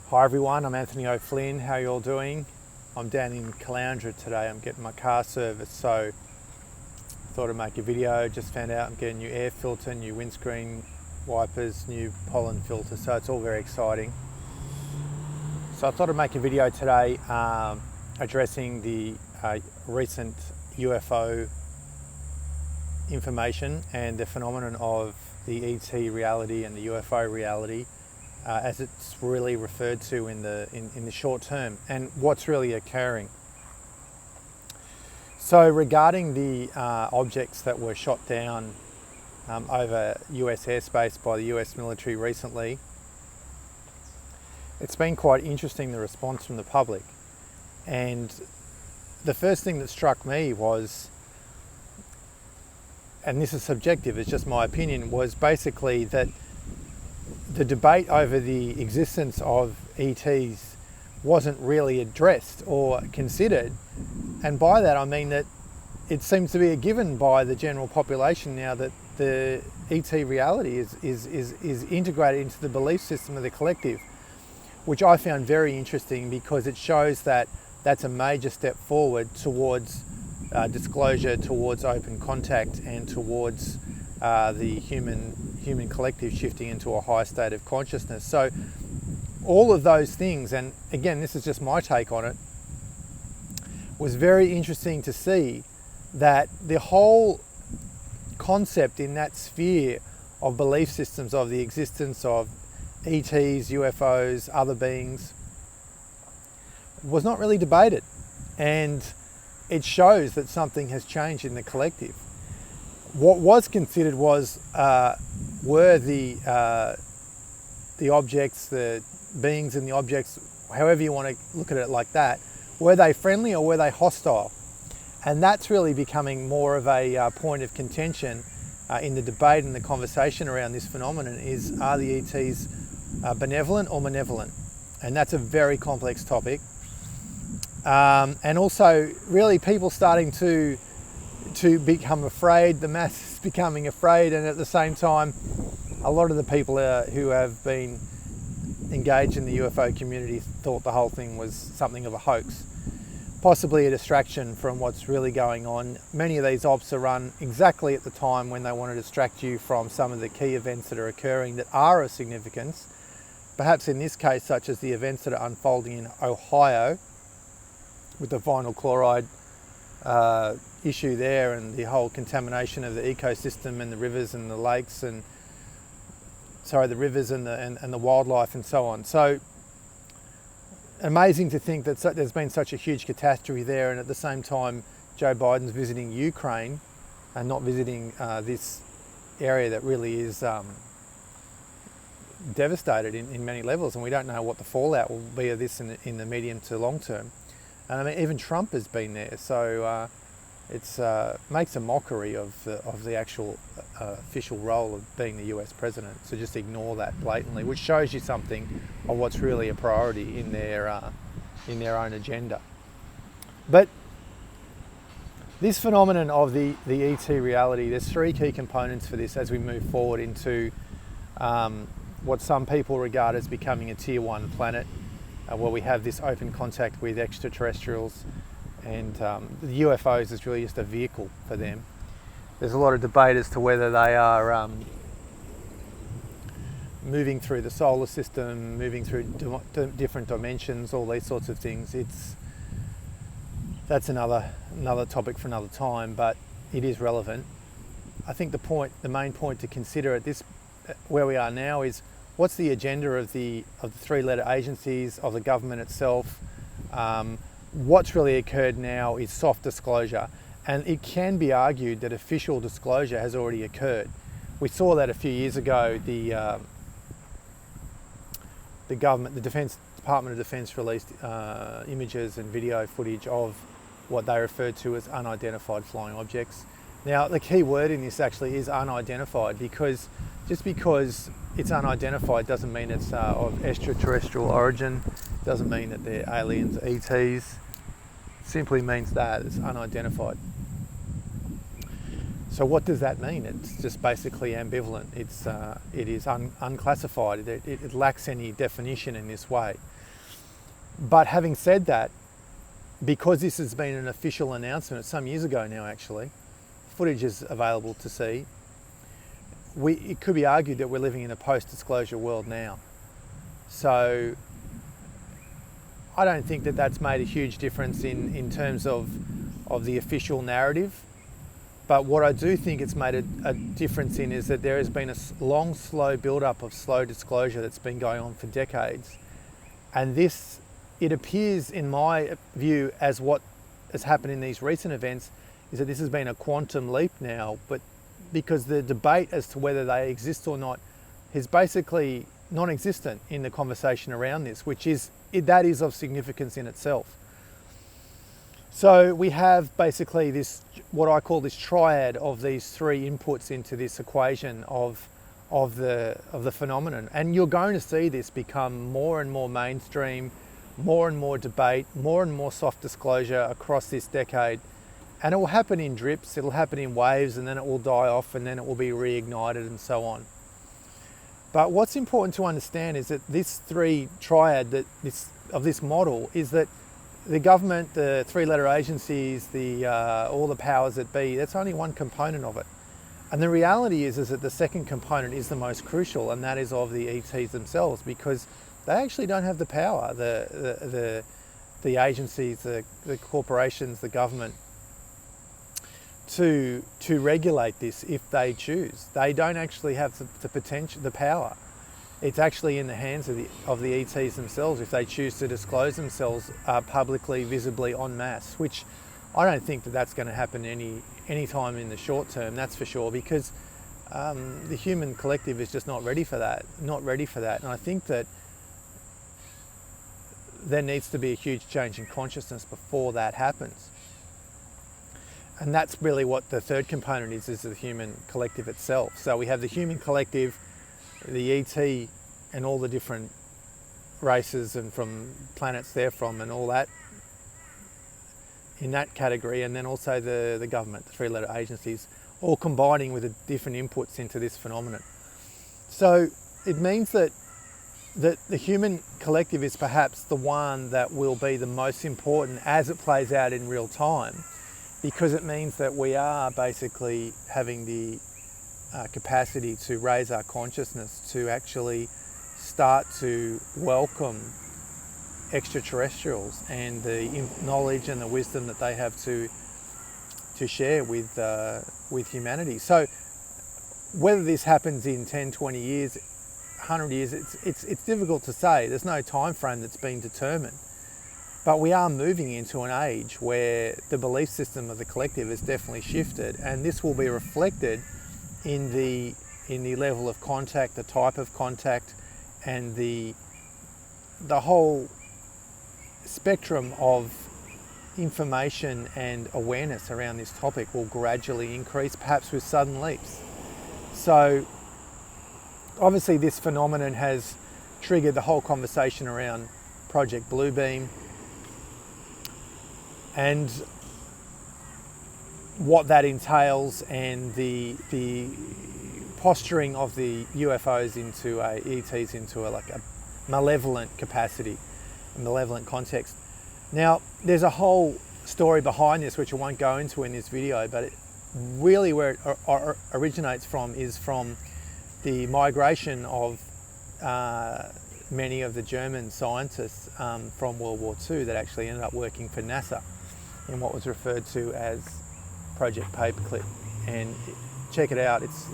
Hi everyone, I'm Anthony O'Flynn. How are you all doing? I'm down in Caloundra today. I'm getting my car serviced, so thought I'd make a video. Just found out I'm getting new air filter, new windscreen wipers, new pollen filter, so it's all very exciting. So I thought I'd make a video today addressing the recent UFO information and the phenomenon of the ET reality and the UFO reality as it's really referred to in the short term, and what's really occurring. So regarding the objects that were shot down over US airspace by the US military recently, it's been quite interesting, the response from the public. And the first thing that struck me was, and this is subjective, it's just my opinion, was basically that the debate over the existence of ETs wasn't really addressed or considered. And by that I mean that it seems to be a given by the general population now that the ET reality is integrated into the belief system of the collective, which I found very interesting because it shows that that's a major step forward towards disclosure, towards open contact, and towards the human collective shifting into a higher state of consciousness. So all of those things, and again, this is just my take on it, was very interesting to see that the whole concept in that sphere of belief systems of the existence of ETs, UFOs, other beings, was not really debated. And it shows that something has changed in the collective. What was considered was, were the objects, the beings and the objects, however you want to look at it like that, were they friendly or were they hostile? And that's really becoming more of a point of contention in the debate and the conversation around this phenomenon is, are the ETs benevolent or malevolent? And that's a very complex topic. And also really people starting to become afraid, the mass is becoming afraid, and at the same time a lot of the people who have been engaged in the UFO community thought the whole thing was something of a hoax, possibly a distraction from what's really going on. Many of these ops are run exactly at the time when they want to distract you from some of the key events that are occurring that are of significance, perhaps in this case such as the events that are unfolding in Ohio with the vinyl chloride issue there, and the whole contamination of the ecosystem and the rivers and the lakes, and the rivers and the wildlife and so on. So amazing to think that there's been such a huge catastrophe there, and at the same time Joe Biden's visiting Ukraine and not visiting this area that really is devastated in many levels, and we don't know what the fallout will be of this in the medium to long term. And I mean, even Trump has been there, so it's makes a mockery of the actual official role of being the US president. So just ignore that blatantly, which shows you something of what's really a priority in their own agenda. But this phenomenon of the ET reality, there's three key components for this as we move forward into what some people regard as becoming a tier 1 planet, where we have this open contact with extraterrestrials, and the UFOs is really just a vehicle for them. There's a lot of debate as to whether they are moving through the solar system, moving through different dimensions, all these sorts of things. That's another topic for another time, but it is relevant. I think the main point to consider at this where we are now is, what's the agenda of the three-letter agencies, of the government itself? What's really occurred now is soft disclosure, and it can be argued that official disclosure has already occurred. We saw that a few years ago. The government, the Department of Defence released images and video footage of what they referred to as unidentified flying objects. Now, the key word in this actually is unidentified, because just because it's unidentified doesn't mean it's of extraterrestrial origin, doesn't mean that they're aliens, ETs. It simply means that it's unidentified. So what does that mean? It's just basically ambivalent. It is unclassified. It lacks any definition in this way. But having said that, because this has been an official announcement some years ago now, actually, footage is available to see, it could be argued that we're living in a post-disclosure world now. So I don't think that that's made a huge difference in terms of the official narrative. But what I do think it's made a difference in is that there has been a long, slow build-up of slow disclosure that's been going on for decades. And this, it appears in my view, as what has happened in these recent events, is that this has been a quantum leap now, but because the debate as to whether they exist or not is basically non-existent in the conversation around this, that is of significance in itself. So we have basically this, what I call this triad of these three inputs into this equation of the phenomenon. And you're going to see this become more and more mainstream, more and more debate, more and more soft disclosure across this decade. And it will happen in drips, it'll happen in waves, and then it will die off, and then it will be reignited and so on. But what's important to understand is that this three triad of this model is that the government, the three-letter agencies, all the powers that be, that's only one component of it. And the reality is that the second component is the most crucial, and that is of the ETs themselves, because they actually don't have the power, the agencies, the corporations, the government, to regulate this if they choose. They don't actually have the potential, the power. It's actually in the hands of the ETs themselves if they choose to disclose themselves publicly, visibly, en masse, which I don't think that that's going to happen any time in the short term, that's for sure, because the human collective is just not ready for that, And I think that there needs to be a huge change in consciousness before that happens. And that's really what the third component is the human collective itself. So we have the human collective, the ET and all the different races and from planets they're from and all that in that category, and then also the government, the three-letter agencies, all combining with the different inputs into this phenomenon. So it means that the human collective is perhaps the one that will be the most important as it plays out in real time, because it means that we are basically having the capacity to raise our consciousness to actually start to welcome extraterrestrials and the knowledge and the wisdom that they have to share with humanity. So whether this happens in 10, 20 years, 100 years, it's difficult to say. There's no time frame that's been determined. But we are moving into an age where the belief system of the collective has definitely shifted, and this will be reflected in the level of contact, the type of contact, and the whole spectrum of information and awareness around this topic will gradually increase, perhaps with sudden leaps. So obviously this phenomenon has triggered the whole conversation around Project Bluebeam and what that entails, and the posturing of the UFOs into ETs into a malevolent capacity, a malevolent context. Now, there's a whole story behind this which I won't go into in this video, but really where it originates from is from the migration of many of the German scientists from World War II that actually ended up working for NASA in what was referred to as Project Paperclip. And check it out, it's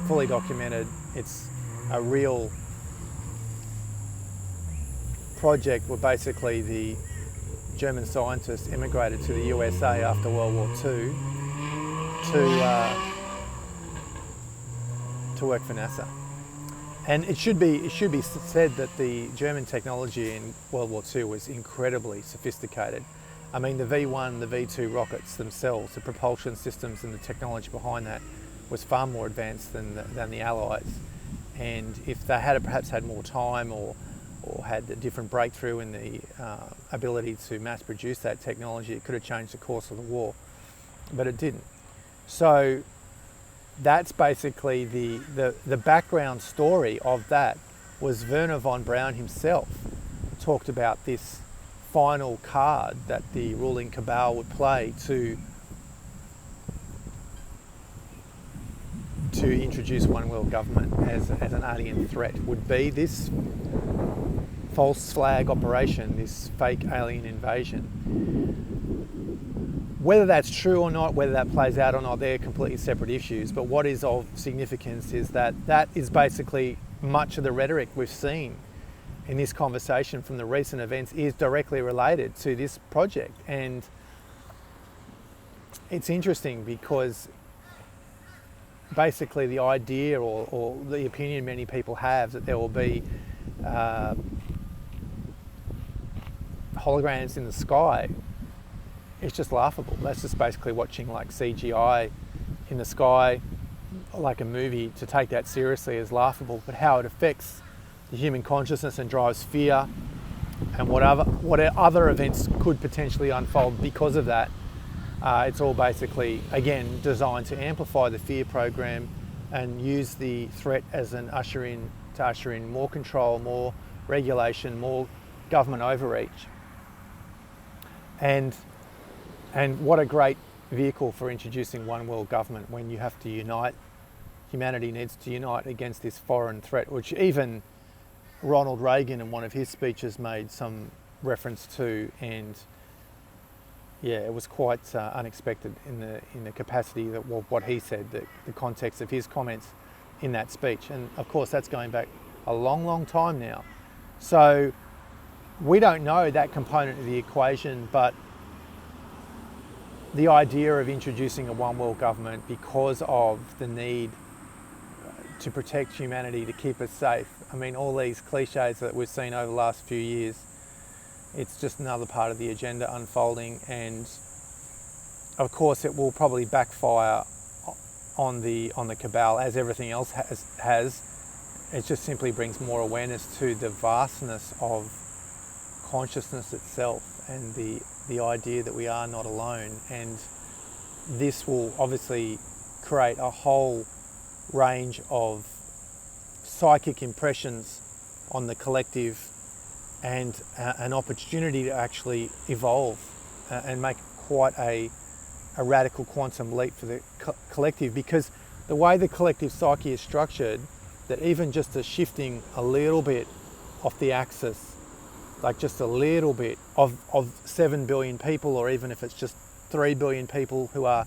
fully documented. It's a real project where basically the German scientists immigrated to the USA after World War II to work for NASA. And it should be said that the German technology in World War II was incredibly sophisticated. I mean, the V1, the V2 rockets themselves, the propulsion systems and the technology behind that was far more advanced than the Allies. And if they had perhaps had more time or had a different breakthrough in the ability to mass produce that technology, it could have changed the course of the war, but it didn't. So that's basically the background story of that. Was Werner von Braun himself talked about this final card that the ruling cabal would play to introduce one world government as an alien threat would be this false flag operation, this fake alien invasion. Whether that's true or not, whether that plays out or not, they're completely separate issues. But what is of significance is that is basically much of the rhetoric we've seen in this conversation from the recent events is directly related to this project. And it's interesting because basically the idea or the opinion many people have that there will be holograms in the sky, it's just laughable. That's just basically watching like CGI in the sky, like a movie. To take that seriously is laughable, but how it affects the human consciousness and drives fear and what other events could potentially unfold because of that, it's all basically, again, designed to amplify the fear program and use the threat as an usher in more control, more regulation, more government overreach. And what a great vehicle for introducing one world government when you have to unite. Humanity needs to unite against this foreign threat, which even Ronald Reagan in one of his speeches made some reference to, and yeah, it was quite unexpected in the capacity that what he said, the context of his comments in that speech. And of course that's going back a long time now. So we don't know that component of the equation, but the idea of introducing a one world government because of the need to protect humanity, to keep us safe. I mean, all these cliches that we've seen over the last few years, it's just another part of the agenda unfolding, and of course it will probably backfire on the cabal, as everything else has. It just simply brings more awareness to the vastness of consciousness itself and the idea that we are not alone. And this will obviously create a whole range of psychic impressions on the collective and an opportunity to actually evolve and make quite a radical quantum leap for the collective, because the way the collective psyche is structured, that even just a shifting a little bit off the axis, like just a little bit of 7 billion people, or even if it's just 3 billion people who are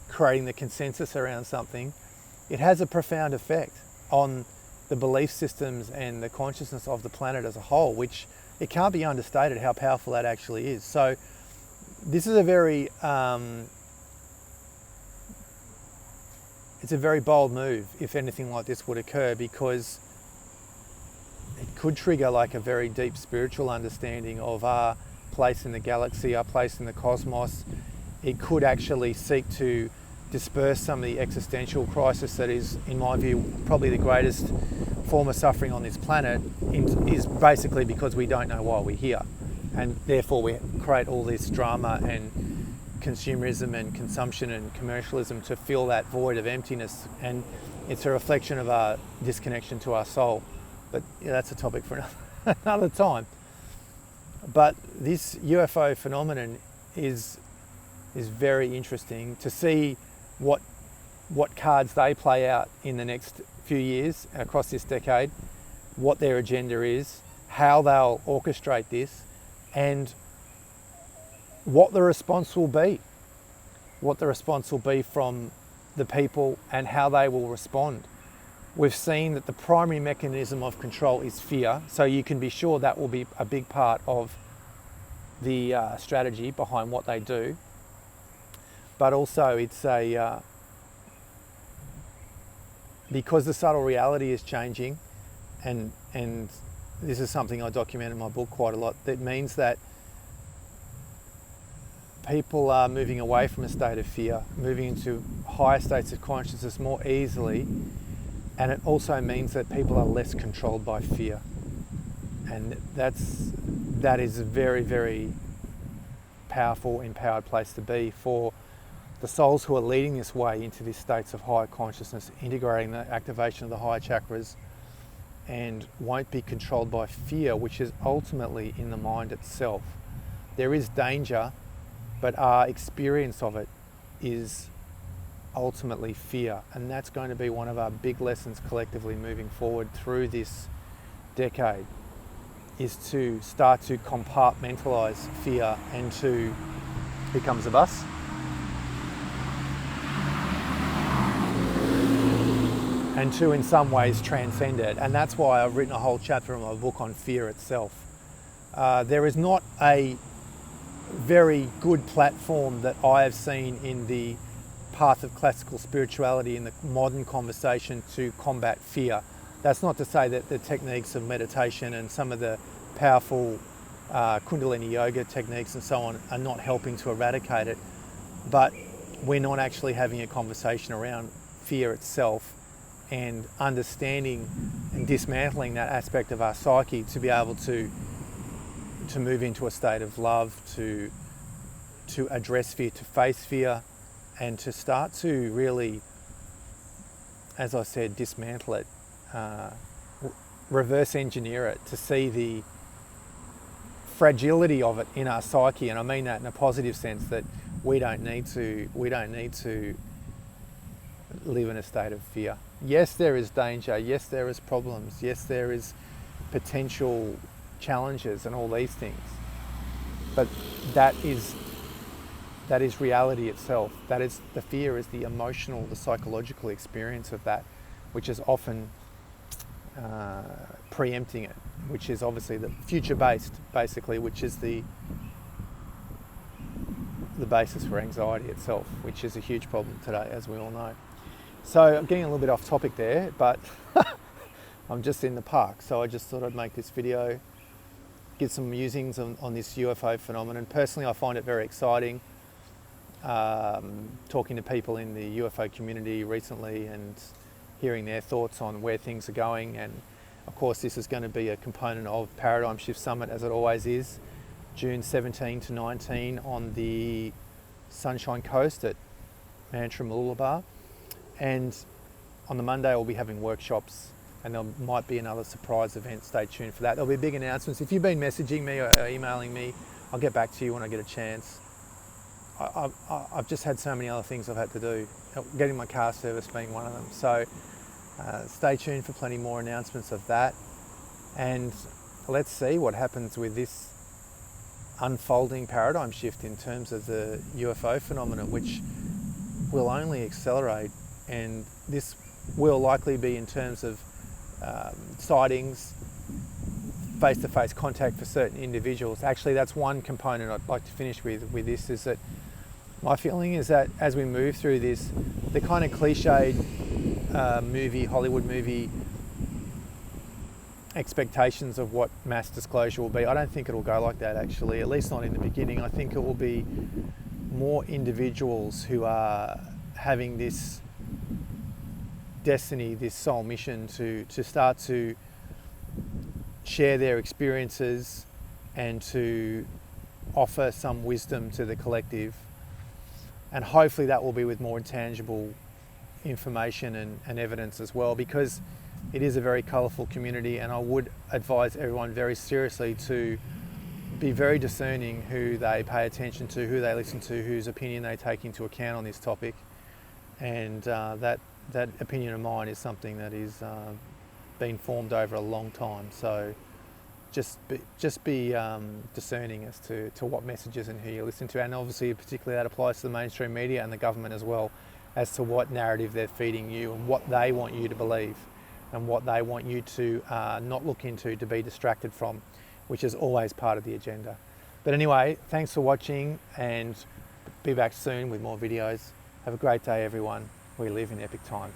creating the consensus around something, it has a profound effect on the belief systems and the consciousness of the planet as a whole, which it can't be understated how powerful that actually is. So this is a very, it's a very bold move if anything like this would occur, because it could trigger like a very deep spiritual understanding of our place in the galaxy, our place in the cosmos. It could actually seek to disperse some of the existential crisis that is, in my view, probably the greatest form of suffering on this planet, is basically because we don't know why we're here. And therefore we create all this drama and consumerism and consumption and commercialism to fill that void of emptiness. And it's a reflection of our disconnection to our soul. But yeah, that's a topic for another time. But this UFO phenomenon is very interesting to see what cards they play out in the next few years across this decade, what their agenda is, how they'll orchestrate this, and what the response will be. What the response will be from the people and how they will respond. We've seen that the primary mechanism of control is fear, so you can be sure that will be a big part of the strategy behind what they do. But also it's because the subtle reality is changing, and this is something I document in my book quite a lot, that means that people are moving away from a state of fear, moving into higher states of consciousness more easily, and it also means that people are less controlled by fear. And that is a very, very powerful, empowered place to be for the souls who are leading this way into these states of higher consciousness, integrating the activation of the higher chakras, and won't be controlled by fear, which is ultimately in the mind itself. there is danger, but our experience of it is ultimately fear. And that's going to be one of our big lessons collectively moving forward through this decade, is to start to compartmentalize fear and to, here comes the bus, and to in some ways transcend it. And that's why I've written a whole chapter in my book on fear itself. There is not a very good platform that I have seen in the path of classical spirituality in the modern conversation to combat fear. That's not to say that the techniques of meditation and some of the powerful Kundalini yoga techniques and so on are not helping to eradicate it, but we're not actually having a conversation around fear itself and understanding and dismantling that aspect of our psyche to be able to move into a state of love, to address fear, to face fear, and to start to really, as I said, dismantle it, reverse engineer it, to see the fragility of it in our psyche. And I mean that in a positive sense, that we don't need to live in a state of fear. Yes, there is danger. Yes, there is problems. Yes, there is potential challenges and all these things. But that is reality itself. That is, the fear is the emotional, the psychological experience of that, which is often preempting it, which is obviously the future-based, basically, which is the basis for anxiety itself, which is a huge problem today, as we all know. So I'm getting a little bit off topic there, but I'm just in the park, so I just thought I'd make this video, give some musings on this UFO phenomenon. Personally, I find it very exciting. Talking to people in the UFO community recently and hearing their thoughts on where things are going. And of course, this is going to be a component of Paradigm Shift Summit, as it always is, June 17 to 19 on the Sunshine Coast at Mooloolaba. And on the Monday, I'll be having workshops, and there might be another surprise event. Stay tuned for that. There'll be big announcements. If you've been messaging me or emailing me, I'll get back to you when I get a chance. I've just had so many other things I've had to do, getting my car serviced being one of them. So stay tuned for plenty more announcements of that. And let's see what happens with this unfolding paradigm shift in terms of the UFO phenomenon, which will only accelerate. And this will likely be in terms of sightings, face-to-face contact for certain individuals. Actually, that's one component I'd like to finish with this, is that my feeling is that as we move through this, the kind of cliched Hollywood movie expectations of what mass disclosure will be, I don't think it'll go like that, actually, at least not in the beginning. I think it will be more individuals who are having this destiny, this soul mission to start to share their experiences and to offer some wisdom to the collective. And hopefully that will be with more intangible information and evidence as well, because it is a very colourful community, and I would advise everyone very seriously to be very discerning who they pay attention to, who they listen to, whose opinion they take into account on this topic. And that opinion of mine is something that is been formed over a long time. So just be discerning as to what messages and who you listen to, and obviously particularly that applies to the mainstream media and the government as well, as to what narrative they're feeding you and what they want you to believe and what they want you to not look into, to be distracted from, which is always part of the agenda. But anyway, thanks for watching, and be back soon with more videos. Have a great day, everyone. We live in epic times.